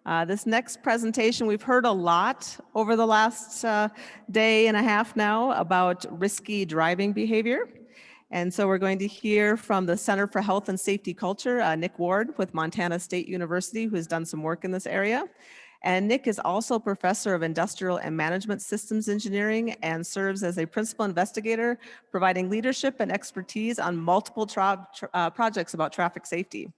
This next presentation, we've heard a lot over the last day and a half now about risky driving behavior. And so we're going to hear from the Center for Health and Safety Culture, Nick Ward with Montana State University, who has done some work in this area. And Nick is also professor of industrial and management systems engineering and serves as a principal investigator, providing leadership and expertise on multiple projects about traffic safety.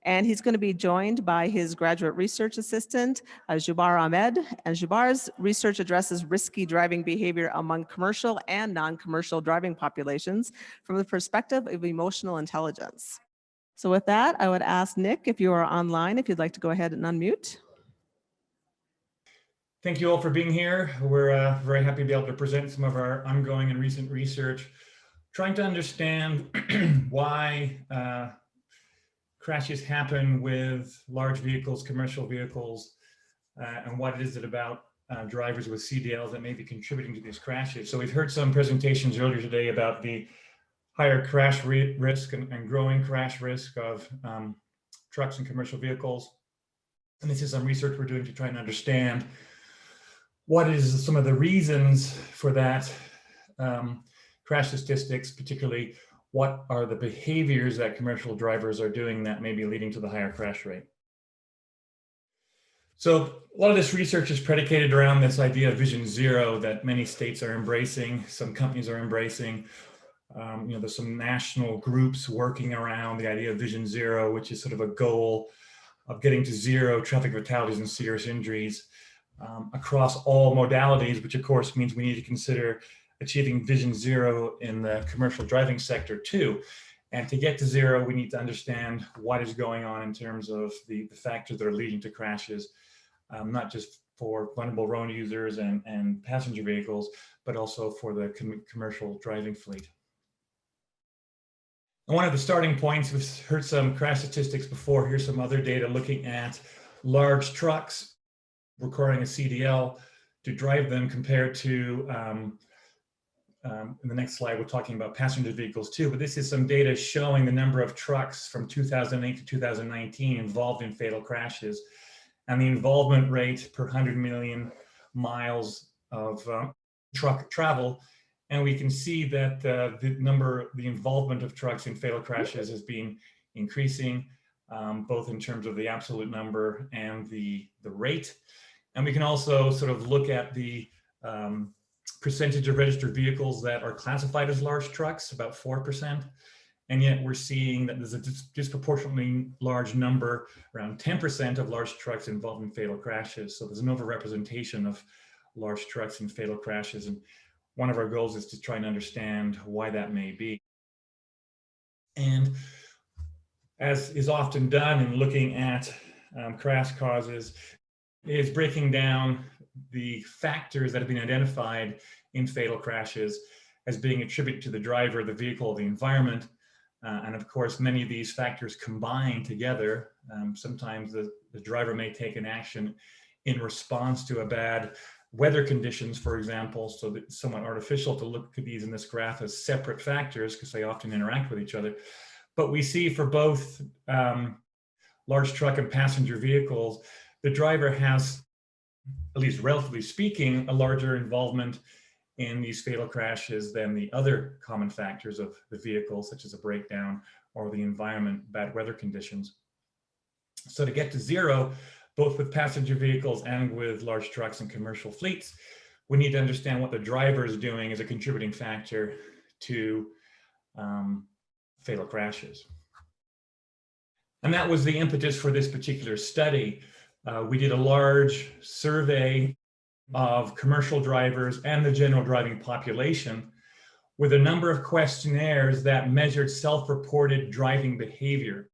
And he's going to be joined by his graduate research assistant, Jubar Ahmed. And Jubar's research addresses risky driving behavior among commercial and non-commercial driving populations from the perspective of emotional intelligence. So with that, I would ask Nick, if you are online, if you'd like to go ahead and unmute. Thank you all for being here. We're very happy to be able to present some of our ongoing and recent research, trying to understand why crashes happen with large vehicles, commercial vehicles, and what is it about drivers with CDLs that may be contributing to these crashes. So we've heard some presentations earlier today about the higher crash risk and growing crash risk of trucks and commercial vehicles. And this is some research we're doing to try and understand what is some of the reasons for that crash statistics, particularly what are the behaviors that commercial drivers are doing that may be leading to the higher crash rate. So a lot of this research is predicated around this idea of Vision Zero that many states are embracing, some companies are embracing. There's some national groups working around the idea of Vision Zero, which is sort of a goal of getting to zero traffic fatalities and serious injuries across all modalities, which of course means we need to consider achieving Vision Zero in the commercial driving sector too. And to get to zero, we need to understand what is going on in terms of the factors that are leading to crashes, not just for vulnerable road users and passenger vehicles, but also for the commercial driving fleet. And one of the starting points, we've heard some crash statistics before. Here's some other data looking at large trucks requiring a CDL to drive them compared to, in the next slide, we're talking about passenger vehicles too, but this is some data showing the number of trucks from 2008 to 2019 involved in fatal crashes and the involvement rate per 100 million miles of truck travel. And we can see that the involvement of trucks in fatal crashes has been increasing, both in terms of the absolute number and the rate. And we can also sort of look at the percentage of registered vehicles that are classified as large trucks, about 4%. And yet we're seeing that there's a disproportionately large number, around 10% of large trucks involved in fatal crashes. So there's an overrepresentation of large trucks in fatal crashes. And one of our goals is to try and understand why that may be. And as is often done in looking at crash causes, is breaking down the factors that have been identified in fatal crashes as being attributed to the driver, the vehicle, the environment. And of course, many of these factors combine together. Sometimes the driver may take an action in response to a bad weather conditions, for example. So it's somewhat artificial to look at these in this graph as separate factors because they often interact with each other. But we see for both large truck and passenger vehicles, the driver has, at least relatively speaking, a larger involvement in these fatal crashes than the other common factors of the vehicle, such as a breakdown or the environment, bad weather conditions. So to get to zero, both with passenger vehicles and with large trucks and commercial fleets, we need to understand what the driver is doing as a contributing factor to fatal crashes. And that was the impetus for this particular study. We did a large survey of commercial drivers and the general driving population with a number of questionnaires that measured self-reported driving behavior.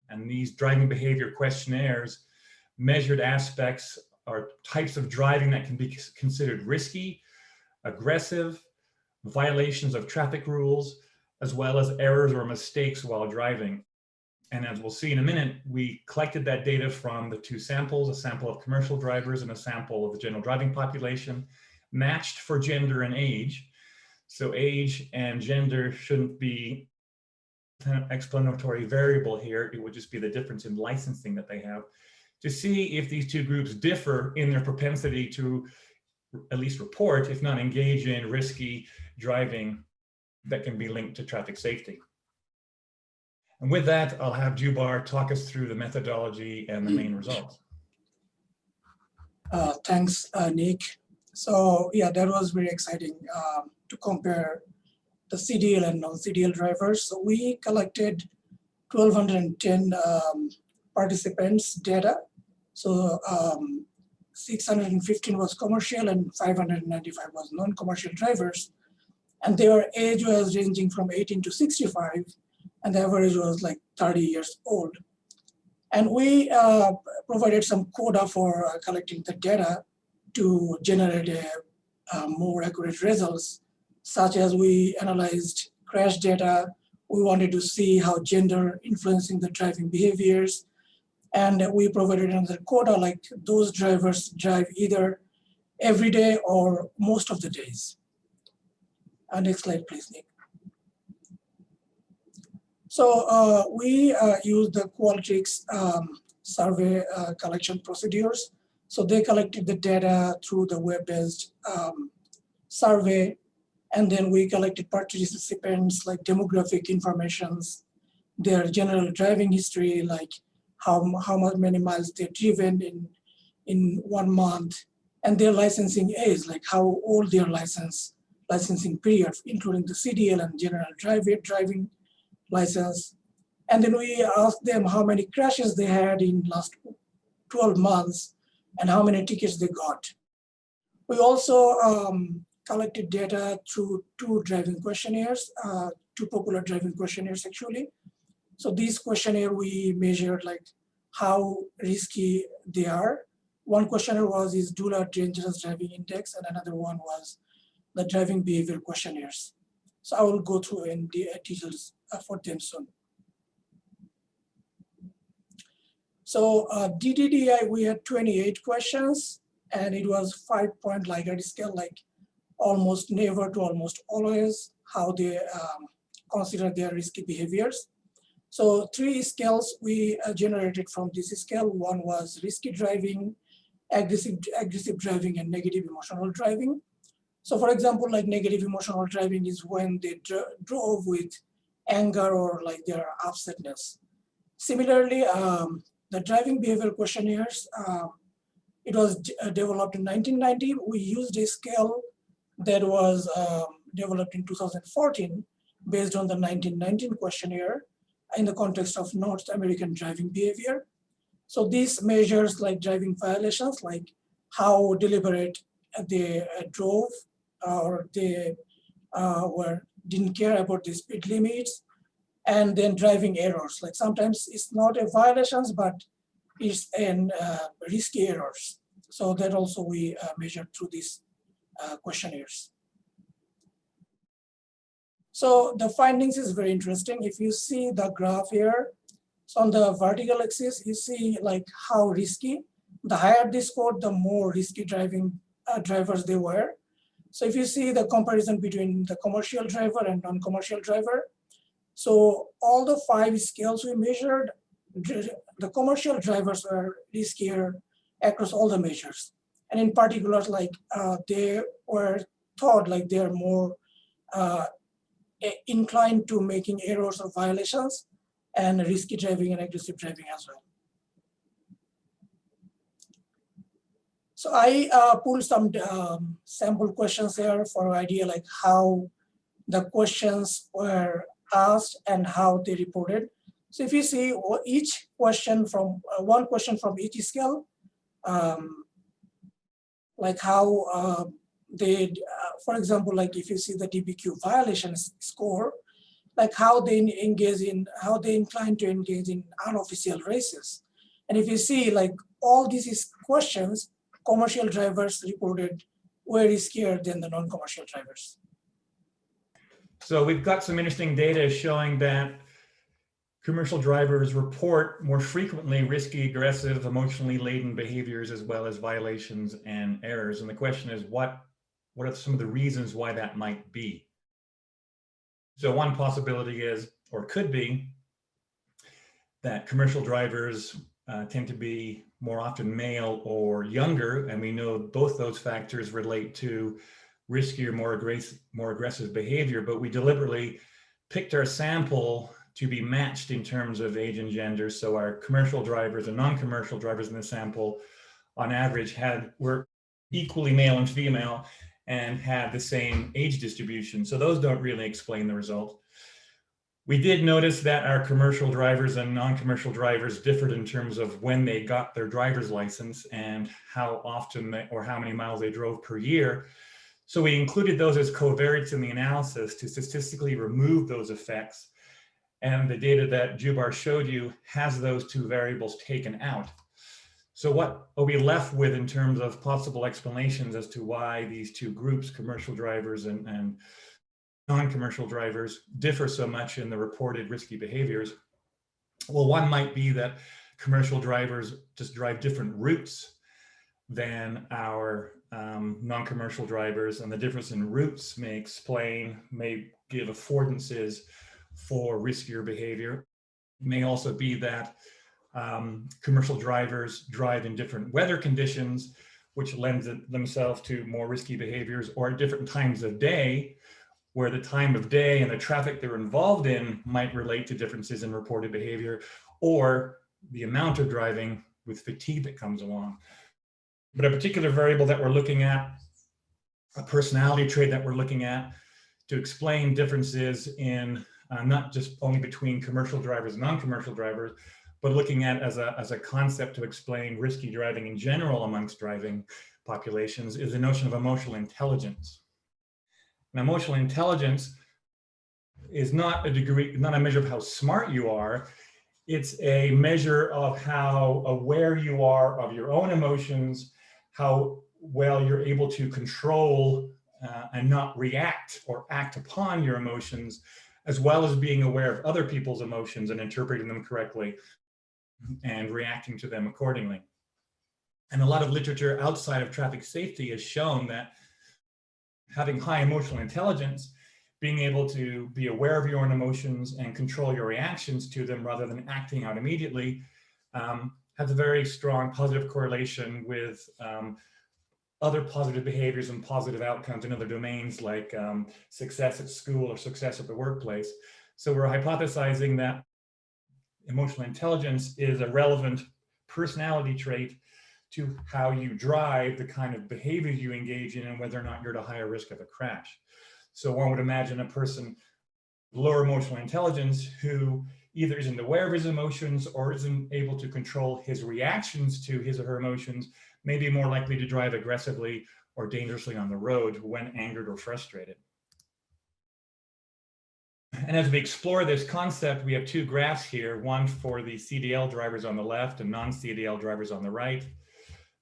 And these driving behavior questionnaires measured aspects or types of driving that can be considered risky, aggressive, violations of traffic rules, as well as errors or mistakes while driving. And as we'll see in a minute, we collected that data from the two samples, a sample of commercial drivers and a sample of the general driving population, matched for gender and age. So age and gender shouldn't be an explanatory variable here. It would just be the difference in licensing that they have. to see if these two groups differ in their propensity to at least report, if not engage in, risky driving that can be linked to traffic safety. And with that, I'll have Jubar talk us through the methodology and the main results. Thanks, Nick. So yeah, that was very exciting to compare the CDL and non-CDL drivers. So we collected 1,210 participants' data. So 615 was commercial and 595 was non-commercial drivers. And their age was ranging from 18 to 65, and the average was like 30 years old. And we provided some coda for collecting the data to generate more accurate results, such as we analyzed crash data. We wanted to see how gender influencing the driving behaviors. And we provided another coda, like those drivers drive either every day or most of the days. Next slide, please, Nick. So we used the Qualtrics survey collection procedures. So they collected the data through the web-based survey, and then we collected participants like demographic informations, their general driving history, like how many miles they've driven in 1 month, and their licensing age, like how old their licensing period, including the CDL and general driving license. And then we asked them how many crashes they had in last 12 months and how many tickets they got. We also collected data through two driving questionnaires, two popular driving questionnaires actually. So these questionnaire we measured like how risky they are. One questionnaire was is DULA dangerous driving index, and another one was the driving behavior questionnaires. So I will go through in details for them soon. So DDDI, we had 28 questions, and it was 5-point Likert scale, like almost never to almost always, how they consider their risky behaviors. So 3 scales we generated from this scale. One was risky driving, aggressive driving, and negative emotional driving. So for example, like negative emotional driving is when they drove with anger or like their upsetness. Similarly, the driving behavior questionnaires, it was developed in 1990. We used a scale that was developed in 2014 based on the 1919 questionnaire in the context of North American driving behavior. So these measures like driving violations, like how deliberate they drove, or they didn't care about the speed limits, and then driving errors. Like sometimes it's not a violations, but it's an risky errors. So that also we measured through these questionnaires. So the findings is very interesting. If you see the graph here, so on the vertical axis, you see like how risky. The higher they scored, the more risky drivers they were. So if you see the comparison between the commercial driver and non-commercial driver, so all the 5 scales we measured, the commercial drivers were riskier across all the measures. And in particular, like they were thought like they're more inclined to making errors or violations, and risky driving and aggressive driving as well. So I pulled some sample questions here for an idea like how the questions were asked and how they reported. So if you see each question from one question from each scale, like how they, for example, like if you see the DBQ violations score, like how they engage in, how they incline to engage in unofficial races. And if you see like all these questions, commercial drivers reported way riskier than the non-commercial drivers. So we've got some interesting data showing that commercial drivers report more frequently risky, aggressive, emotionally laden behaviors, as well as violations and errors. And the question is, what are some of the reasons why that might be? So one possibility is, or could be, that commercial drivers tend to be more often male or younger, and we know both those factors relate to riskier, more aggressive behavior, but we deliberately picked our sample to be matched in terms of age and gender. So our commercial drivers and non-commercial drivers in the sample on average were equally male and female and had the same age distribution. So those don't really explain the result. We did notice that our commercial drivers and non-commercial drivers differed in terms of when they got their driver's license and how often or how many miles they drove per year. So we included those as covariates in the analysis to statistically remove those effects. And the data that Jubar showed you has those two variables taken out. So what are we left with in terms of possible explanations as to why these two groups, commercial drivers and non-commercial drivers, differ so much in the reported risky behaviors? Well, one might be that commercial drivers just drive different routes than our non-commercial drivers, and the difference in routes may give affordances for riskier behavior. It may also be that commercial drivers drive in different weather conditions, which lends themselves to more risky behaviors, or at different times of day, where the time of day and the traffic they're involved in might relate to differences in reported behavior, or the amount of driving with fatigue that comes along. But a particular variable that we're looking at, a personality trait that we're looking at to explain differences in not just only between commercial drivers and non-commercial drivers, but looking at as a concept to explain risky driving in general amongst driving populations, is the notion of emotional intelligence. And emotional intelligence is not a measure of how smart you are. It's a measure of how aware you are of your own emotions, how well you're able to control and not react or act upon your emotions, as well as being aware of other people's emotions and interpreting them correctly and reacting to them accordingly. And a lot of literature outside of traffic safety has shown that having high emotional intelligence, being able to be aware of your own emotions and control your reactions to them rather than acting out immediately, has a very strong positive correlation with other positive behaviors and positive outcomes in other domains like success at school or success at the workplace. So we're hypothesizing that emotional intelligence is a relevant personality trait to how you drive, the kind of behaviors you engage in, and whether or not you're at a higher risk of a crash. So one would imagine a person with lower emotional intelligence who either isn't aware of his emotions or isn't able to control his reactions to his or her emotions may be more likely to drive aggressively or dangerously on the road when angered or frustrated. And as we explore this concept, we have two graphs here, one for the CDL drivers on the left and non-CDL drivers on the right.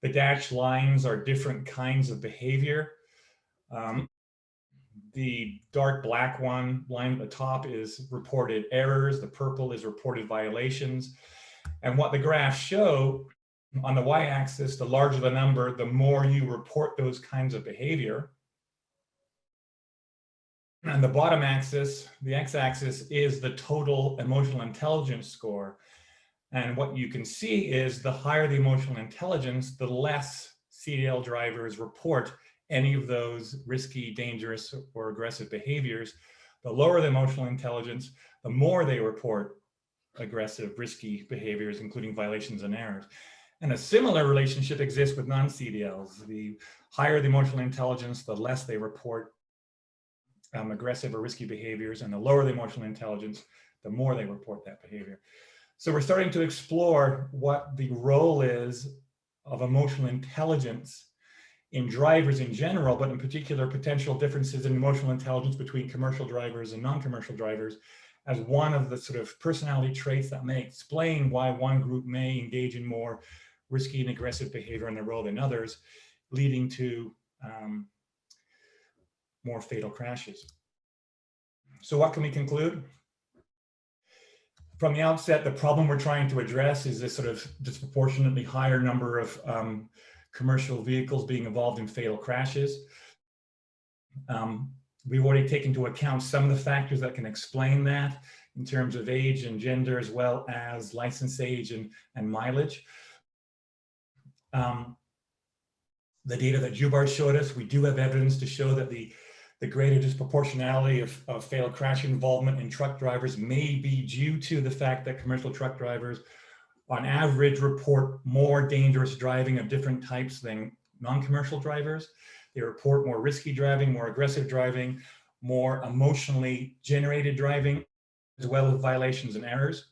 The dashed lines are different kinds of behavior. The dark black line at the top is reported errors. The purple is reported violations. And what the graphs show on the y-axis, the larger the number, the more you report those kinds of behavior. And the bottom axis, the x-axis, is the total emotional intelligence score. And what you can see is the higher the emotional intelligence, the less CDL drivers report any of those risky, dangerous, or aggressive behaviors. The lower the emotional intelligence, the more they report aggressive, risky behaviors, including violations and errors. And a similar relationship exists with non-CDLs. The higher the emotional intelligence, the less they report aggressive or risky behaviors, and the lower the emotional intelligence, the more they report that behavior. So we're starting to explore what the role is of emotional intelligence in drivers in general, but in particular potential differences in emotional intelligence between commercial drivers and non-commercial drivers, as one of the sort of personality traits that may explain why one group may engage in more risky and aggressive behavior on the road than others, leading to more fatal crashes. So what can we conclude? From the outset, the problem we're trying to address is this sort of disproportionately higher number of commercial vehicles being involved in fatal crashes. We've already taken into account some of the factors that can explain that in terms of age and gender, as well as license age and mileage. the data that Jubar showed us, we do have evidence to show that the greater disproportionality of fatal crash involvement in truck drivers may be due to the fact that commercial truck drivers on average report more dangerous driving of different types than non-commercial drivers. They report more risky driving, more aggressive driving, more emotionally generated driving, as well as violations and errors.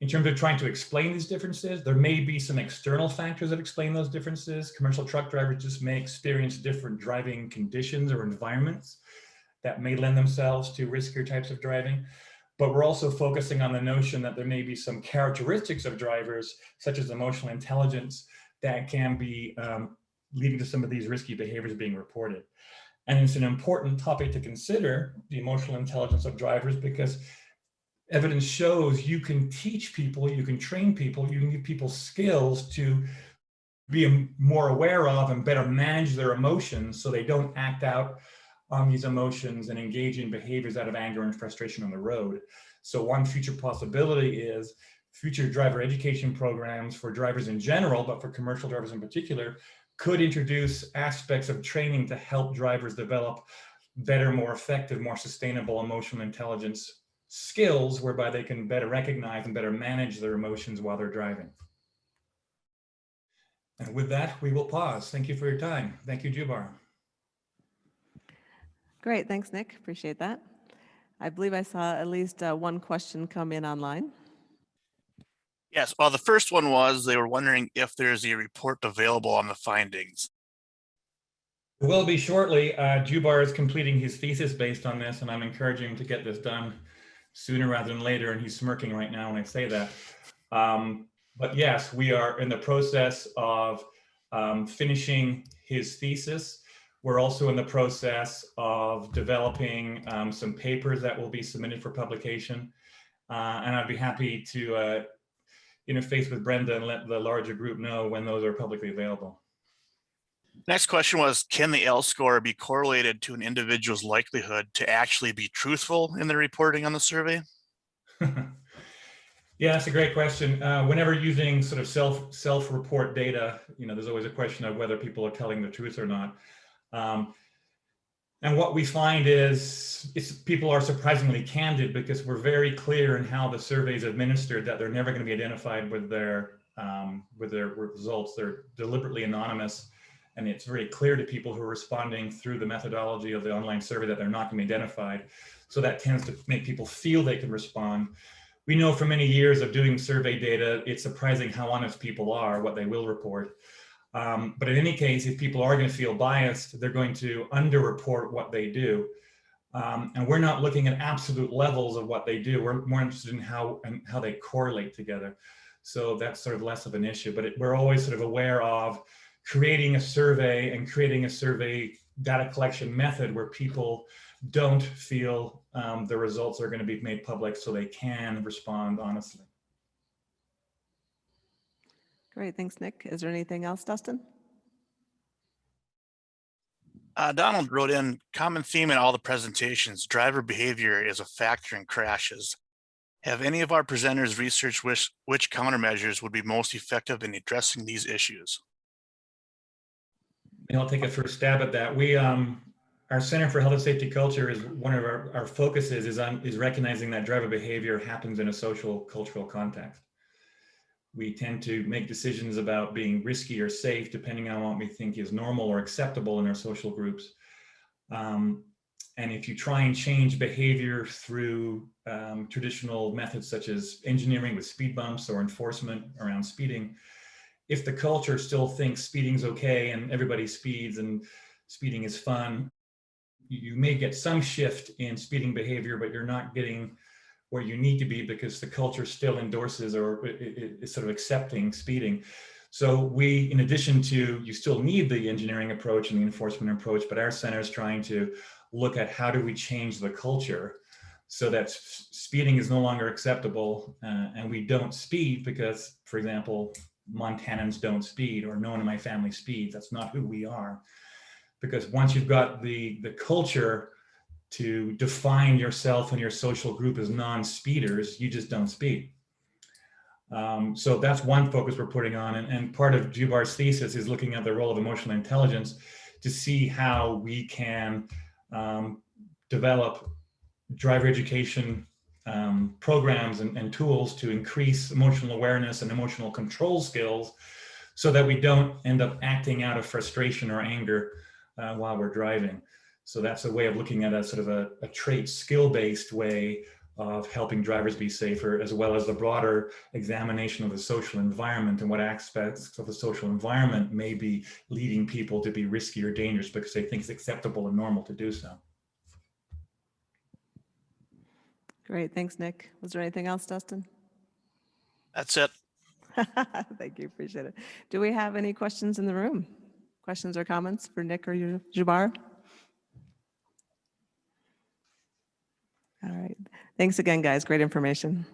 In terms of trying to explain these differences, there may be some external factors that explain those differences. Commercial truck drivers just may experience different driving conditions or environments that may lend themselves to riskier types of driving. But we're also focusing on the notion that there may be some characteristics of drivers, such as emotional intelligence, that can be leading to some of these risky behaviors being reported. And it's an important topic to consider, the emotional intelligence of drivers, because evidence shows you can teach people, you can train people, you can give people skills to be more aware of and better manage their emotions so they don't act out on these emotions and engage in behaviors out of anger and frustration on the road. So one future possibility is future driver education programs for drivers in general, but for commercial drivers in particular, could introduce aspects of training to help drivers develop better, more effective, more sustainable emotional intelligence skills, whereby they can better recognize and better manage their emotions while they're driving. And with that, we will pause. Thank you for your time. Thank you, Jubar. Great, thanks, Nick. Appreciate that. I believe I saw at least one question come in online. Yes, well, the first one was they were wondering if there's a report available on the findings. It will be shortly. Jubar is completing his thesis based on this, and I'm encouraging him to get this done sooner rather than later, and he's smirking right now when I say that. But yes, we are in the process of finishing his thesis. We're also in the process of developing some papers that will be submitted for publication. And I'd be happy to interface with Brenda and let the larger group know when those are publicly available. Next question was, can the L score be correlated to an individual's likelihood to actually be truthful in their reporting on the survey? Yeah, that's a great question. Whenever using sort of self-report data, there's always a question of whether people are telling the truth or not. And what we find is people are surprisingly candid, because we're very clear in how the survey is administered that they're never going to be identified with their results. They're deliberately anonymous, and it's very clear to people who are responding through the methodology of the online survey that they're not going to be identified. So that tends to make people feel they can respond. We know from many years of doing survey data, it's surprising how honest people are, what they will report. But in any case, if people are going to feel biased, they're going to underreport what they do. And we're not looking at absolute levels of what they do. We're more interested in how they correlate together. So that's sort of less of an issue, but we're always sort of aware of creating a survey and creating a survey data collection method where people don't feel the results are going to be made public, so they can respond honestly. Great, thanks, Nick. Is there anything else, Dustin? Donald wrote in, common theme in all the presentations, driver behavior is a factor in crashes. Have any of our presenters researched which countermeasures would be most effective in addressing these issues? And I'll take a first stab at that. Our Center for Health and Safety Culture is one of our focuses is recognizing that driver behavior happens in a social cultural context. We tend to make decisions about being risky or safe depending on what we think is normal or acceptable in our social groups. And if you try and change behavior through traditional methods such as engineering with speed bumps or enforcement around speeding, if the culture still thinks speeding's okay and everybody speeds and speeding is fun, you may get some shift in speeding behavior, but you're not getting where you need to be because the culture still endorses or is sort of accepting speeding. So we, in addition to, you still need the engineering approach and the enforcement approach, but our center is trying to look at how do we change the culture so that speeding is no longer acceptable and we don't speed because, for example, Montanans don't speed or no one in my family speeds. That's not who we are. Because once you've got the culture to define yourself and your social group as non-speeders, you just don't speed. So that's one focus we're putting on. And part of Jubar's thesis is looking at the role of emotional intelligence to see how we can develop driver education programs and tools to increase emotional awareness and emotional control skills so that we don't end up acting out of frustration or anger while we're driving. So that's a way of looking at a sort of a trait skill-based way of helping drivers be safer, as well as the broader examination of the social environment and what aspects of the social environment may be leading people to be risky or dangerous because they think it's acceptable and normal to do so. Great, thanks, Nick. Was there anything else, Dustin? That's it. Thank you, appreciate it. Do we have any questions in the room? Questions or comments for Nick or Jubar? All right, thanks again, guys, great information.